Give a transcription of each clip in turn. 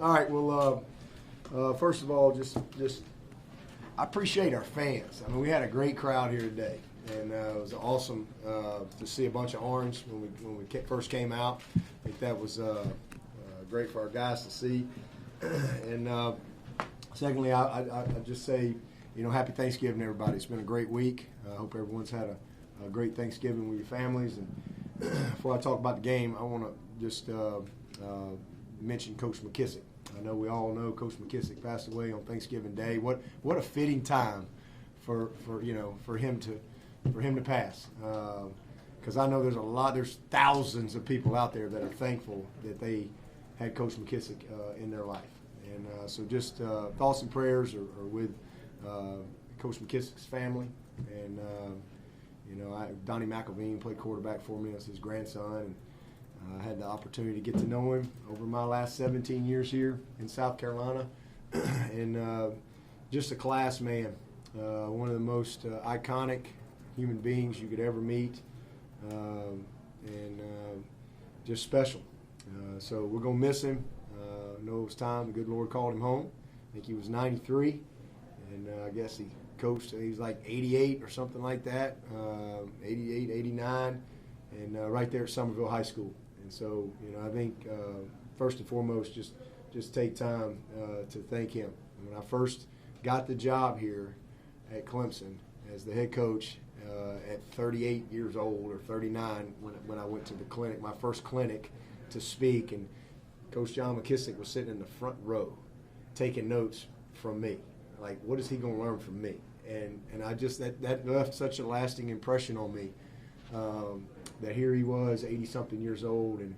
All right. Well, first of all, just I appreciate our fans. I mean, we had a great crowd here today, and it was awesome to see a bunch of orange when we first came out. I think that was great for our guys to see. And secondly, I just say, happy Thanksgiving, everybody. It's been a great week. I hope everyone's had a great Thanksgiving with your families. And before I talk about the game, I want to just mention Coach McKissick. I know we all know Coach McKissick passed away on Thanksgiving Day. What a fitting time for him to pass. Because I know there's thousands of people out there that are thankful that they had Coach McKissick in their life. And so just thoughts and prayers are with Coach McKissick's family. And Donnie McElveen played quarterback for me as his grandson. And I had the opportunity to get to know him over my last 17 years here in South Carolina. And just a class man, one of the most iconic human beings you could ever meet, and just special. So we're going to miss him. I know it was time. The good Lord called him home. I think he was 93, and I guess he coached. He was like 88 or something like that, 88, 89, and right there at Summerville High School. And so, I think first and foremost, just take time to thank him. When I first got the job here at Clemson as the head coach at 38 years old or 39, when I went to the clinic, my first clinic to speak, and Coach John McKissick was sitting in the front row taking notes from me. Like, what is he going to learn from me? And I just that left such a lasting impression on me. That here he was, 80-something years old, and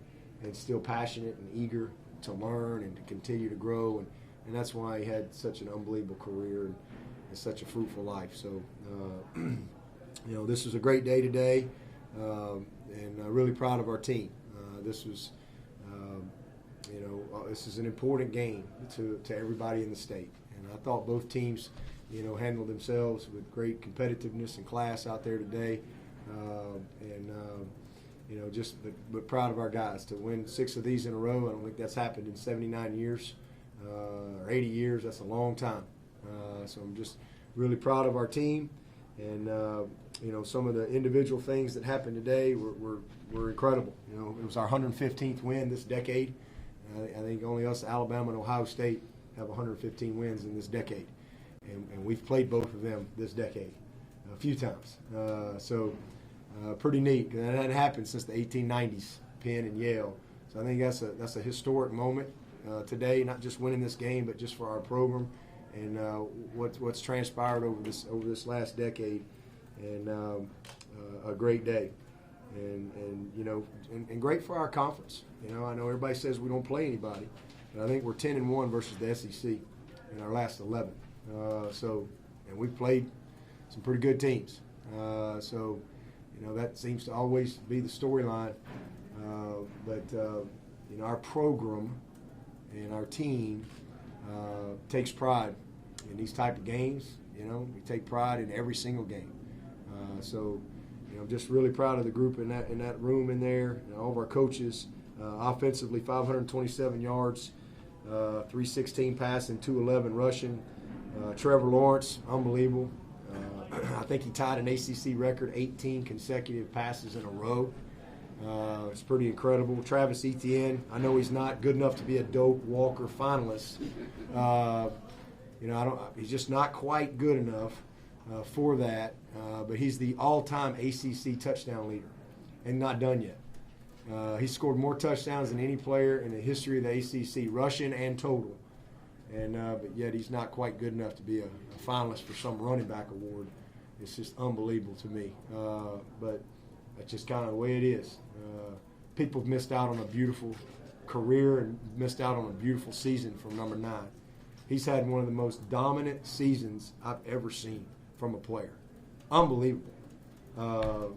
still passionate and eager to learn and to continue to grow. And that's why he had such an unbelievable career and such a fruitful life. So, this was a great day today, and really proud of our team. This was an important game to everybody in the state. And I thought both teams, handled themselves with great competitiveness and class out there today. But proud of our guys to win 6 of these in a row. I don't think that's happened in 79 years or 80 years. That's a long time. So I'm just really proud of our team. And, some of the individual things that happened today were incredible. It was our 115th win this decade. I think only us, Alabama and Ohio State, have 115 wins in this decade. And we've played both of them this decade a few times. Pretty neat. And that hadn't happened since the 1890s, Penn and Yale. So I think that's a historic moment today, not just winning this game, but just for our program and what's transpired over this last decade. And a great day. And great for our conference. I know everybody says we don't play anybody, but I think we're 10-1 versus the SEC in our last 11. And we've played some pretty good teams. That seems to always be the storyline. Our program and our team takes pride in these type of games. We take pride in every single game. I'm just really proud of the group in that room in there, and all of our coaches. Offensively, 527 yards, 316 passing, 211 rushing. Trevor Lawrence, unbelievable. I think he tied an ACC record, 18 consecutive passes in a row. It's pretty incredible. Travis Etienne, I know he's not good enough to be a Doak Walker finalist. He's just not quite good enough for that. But he's the all-time ACC touchdown leader, and not done yet. He scored more touchdowns than any player in the history of the ACC, rushing and total. But yet he's not quite good enough to be a finalist for some running back award. It's just unbelievable to me. But that's just kind of the way it is. People have missed out on a beautiful career and missed out on a beautiful season from number 9. He's had one of the most dominant seasons I've ever seen from a player. Unbelievable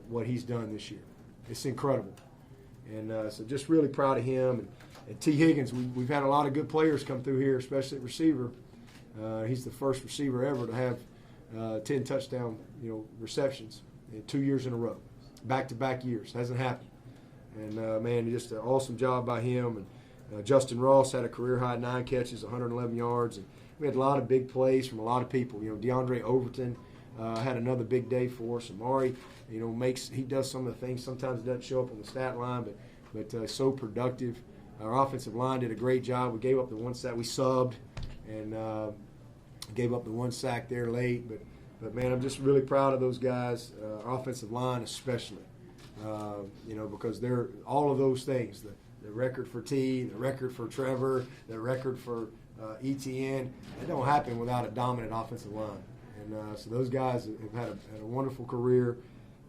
what he's done this year. It's incredible. And so just really proud of him. And T. Higgins, we've had a lot of good players come through here, especially at receiver. He's the first receiver ever to have 10 touchdown receptions in 2 years in a row, back-to-back years. Hasn't happened. And, man, just an awesome job by him. Justin Ross had a career-high 9 catches, 111 yards. And we had a lot of big plays from a lot of people. DeAndre Overton had another big day for us. Amari, he does some of the things. Sometimes it doesn't show up on the stat line, but so productive. Our offensive line did a great job. We gave up the 1 sack. We subbed and gave up the 1 sack there late. But man, I'm just really proud of those guys, our offensive line especially. Because they're all of those things. The record for T, the record for Trevor, the record for ETN. It don't happen without a dominant offensive line. And so those guys have had a wonderful career,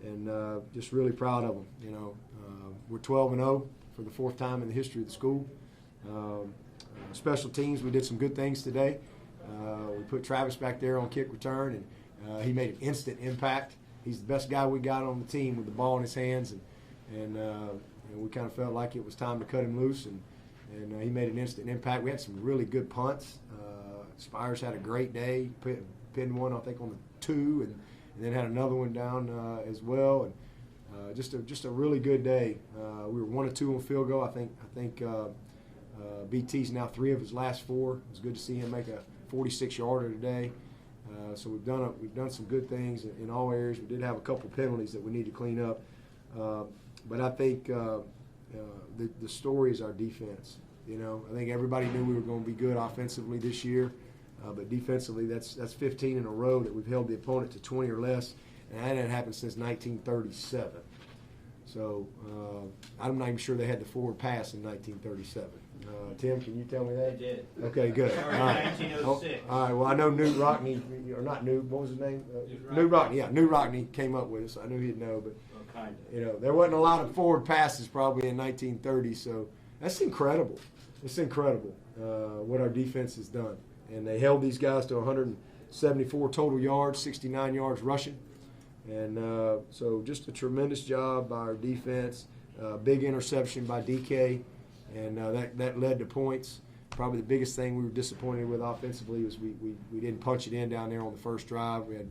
and just really proud of them. We're 12-0 for the 4th time in the history of the school. Special teams, we did some good things today. We put Travis back there on kick return, and he made an instant impact. He's the best guy we got on the team with the ball in his hands, and we kind of felt like it was time to cut him loose, and he made an instant impact. We had some really good punts. Spires had a great day, pinned one, I think, on the 2, and then had another one down as well, and just a really good day. We were 1 of 2 on field goal. I think BT's now 3 of his last 4. It was good to see him make a 46-yarder today. So we've done some good things in all areas. We did have a couple penalties that we need to clean up, but I think the story is our defense. I think everybody knew we were going to be good offensively this year, but defensively, that's 15 in a row that we've held the opponent to 20 or less, and that hadn't happened since 1937. So I'm not even sure they had the forward pass in 1937. Tim, can you tell me that? They did. Okay, good. All right. 1906. All right. Well, I know Newt Rockney, or not Newt. What was his name? Newt Rockney. Yeah, Newt Rockney came up with it, so I knew he'd know. But Well, kind of. there wasn't a lot of forward passes probably in 1930. So that's incredible. It's incredible what our defense has done, and they held these guys to 174 total yards, 69 yards rushing, and so just a tremendous job by our defense. Big interception by DK. And that led to points. Probably the biggest thing we were disappointed with offensively was we didn't punch it in down there on the first drive. We had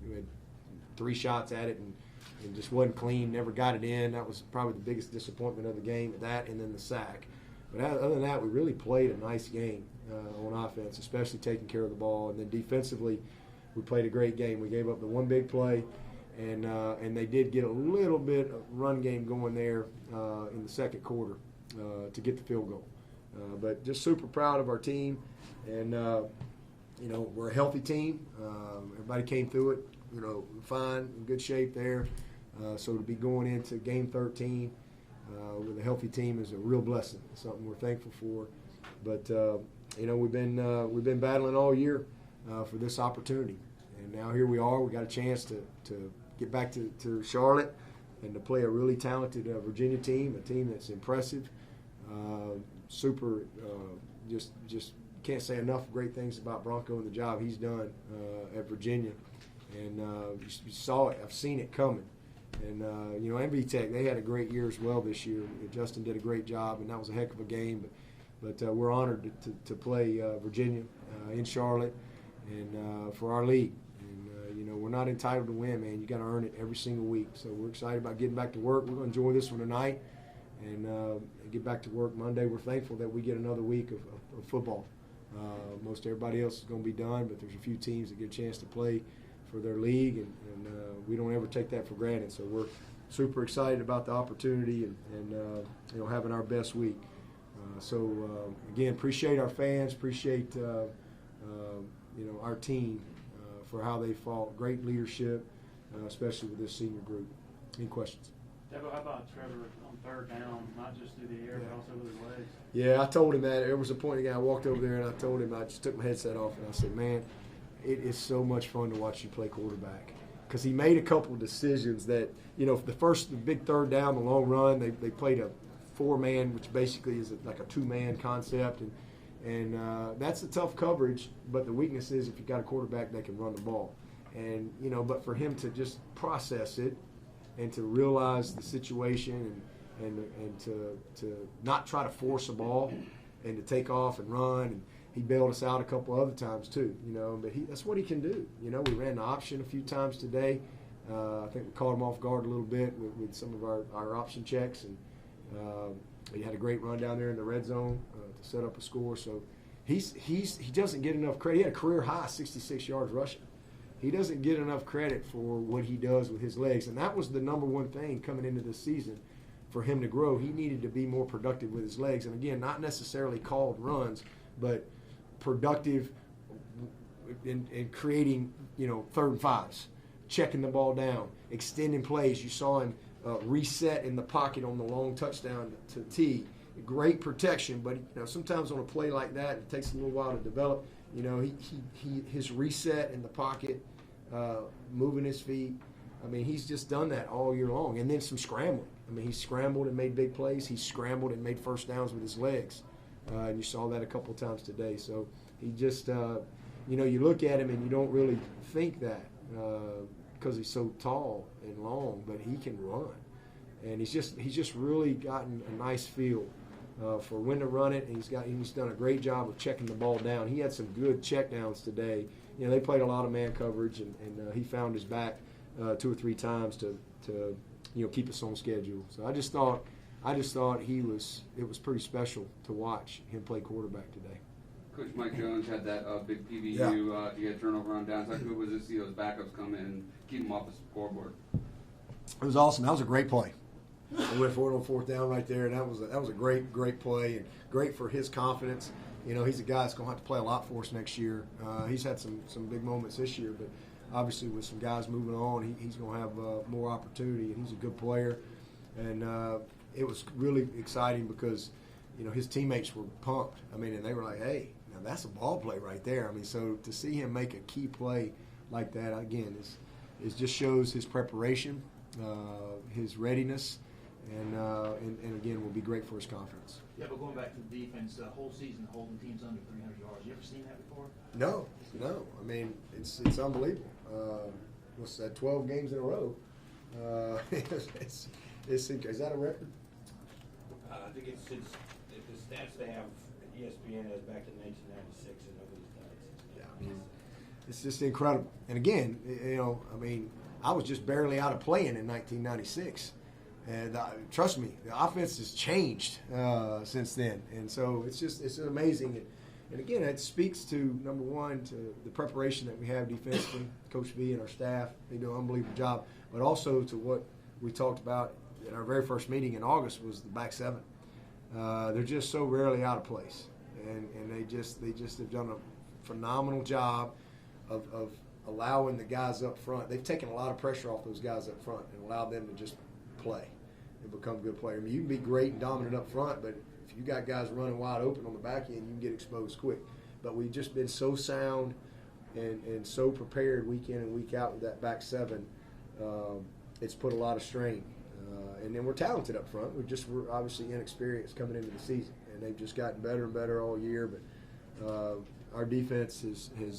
3 shots at it and just wasn't clean, never got it in. That was probably the biggest disappointment of the game, that and then the sack. But other than that, we really played a nice game on offense, especially taking care of the ball. And then defensively, we played a great game. We gave up the 1 big play, and they did get a little bit of run game going there in the second quarter. To get the field goal. But just super proud of our team. And, we're a healthy team. Everybody came through it, fine, in good shape there. So to be going into game 13 with a healthy team is a real blessing. It's something we're thankful for. But, we've been battling all year for this opportunity. And now here we are. We got a chance to get back to Charlotte and to play a really talented Virginia team, a team that's impressive. Just can't say enough great things about Bronco and the job he's done at Virginia. And you saw it. I've seen it coming. And, MV Tech, they had a great year as well this year. Justin did a great job, and that was a heck of a game. But we're honored to play Virginia in Charlotte and for our league. And, we're not entitled to win, man. You got to earn it every single week. So we're excited about getting back to work. We're going to enjoy this one tonight and get back to work Monday. We're thankful that we get another week of football. Most everybody else is going to be done, but there's a few teams that get a chance to play for their league, and we don't ever take that for granted. So we're super excited about the opportunity and having our best week. Again, appreciate our fans, appreciate our team for how they fought. Great leadership, especially with this senior group. Any questions? Debo, how about Trevor on 3rd down, not just through the air, but also with his legs? Yeah, I told him that. There was a point again, I walked over there and I told him, I just took my headset off and I said, man, it is so much fun to watch you play quarterback. Because he made a couple of decisions that, the big 3rd down, the long run, they played a 4-man, which basically is like a 2-man concept. And that's a tough coverage, but the weakness is if you've got a quarterback that can run the ball. And, but for him to just process it, and to realize the situation and to not try to force a ball and to take off and run. And he bailed us out a couple other times too, but that's what he can do. We ran the option a few times today. I think we caught him off guard a little bit with some of our option checks. And He had a great run down there in the red zone to set up a score. So he doesn't get enough credit. He had a career high 66 yards rushing. He doesn't get enough credit for what he does with his legs, and that was the number one thing coming into this season for him to grow. He needed to be more productive with his legs, and again, not necessarily called runs, but productive in creating, 3rd and 5s, checking the ball down, extending plays. You saw him reset in the pocket on the long touchdown to T. Great protection, but sometimes on a play like that, it takes a little while to develop. His reset in the pocket, moving his feet. I mean, he's just done that all year long. And then some scrambling. I mean, he scrambled and made big plays. He scrambled and made first downs with his legs. And you saw that a couple times today. So he just, you look at him and you don't really think that because he's so tall and long, but he can run. And he's just really gotten a nice feel for when to run it, and he's done a great job of checking the ball down. He had some good check downs today. They played a lot of man coverage, and he found his back 2 or 3 times to keep us on schedule. So I just thought it was pretty special to watch him play quarterback today. Coach Mike Jones had that big PBU. Yeah. He had turnover on downs. How good was it to see those backups come in and keep them off the scoreboard? It was awesome. That was a great play. We went for it on 4th down right there, and that was a great play and great for his confidence. He's a guy that's going to have to play a lot for us next year. He's had some big moments this year, but obviously with some guys moving on, he's going to have more opportunity, and he's a good player. And it was really exciting because his teammates were pumped. I mean, and they were like, "Hey, now that's a ball play right there." I mean, so to see him make a key play like that again is just shows his preparation, his readiness. And again, will be great for his confidence. Yeah, but going back to the defense, the whole season holding teams under 300 yards. You ever seen that before? No. I mean, it's unbelievable. What's that? 12 games in a row. Is that a record? I think it's the stats they have. ESPN has back to 1996, and nobody's done it since. Yeah, I mean, it's just incredible. And again, I was just barely out of playing in 1996. And trust me, the offense has changed since then. And so it's amazing. And again, it speaks to, number one, to the preparation that we have defensively. Coach V and our staff, they do an unbelievable job. But also to what we talked about in our very first meeting in August was the back 7. They're just so rarely out of place. And they just have done a phenomenal job of allowing the guys up front. They've taken a lot of pressure off those guys up front and allowed them to just play and become good players. I mean, you can be great and dominant up front, but if you got guys running wide open on the back end, you can get exposed quick. But we've just been so sound and so prepared week in and week out with that back 7. It's put a lot of strain. And then we're talented up front. We're obviously inexperienced coming into the season, and they've just gotten better and better all year. But our defense has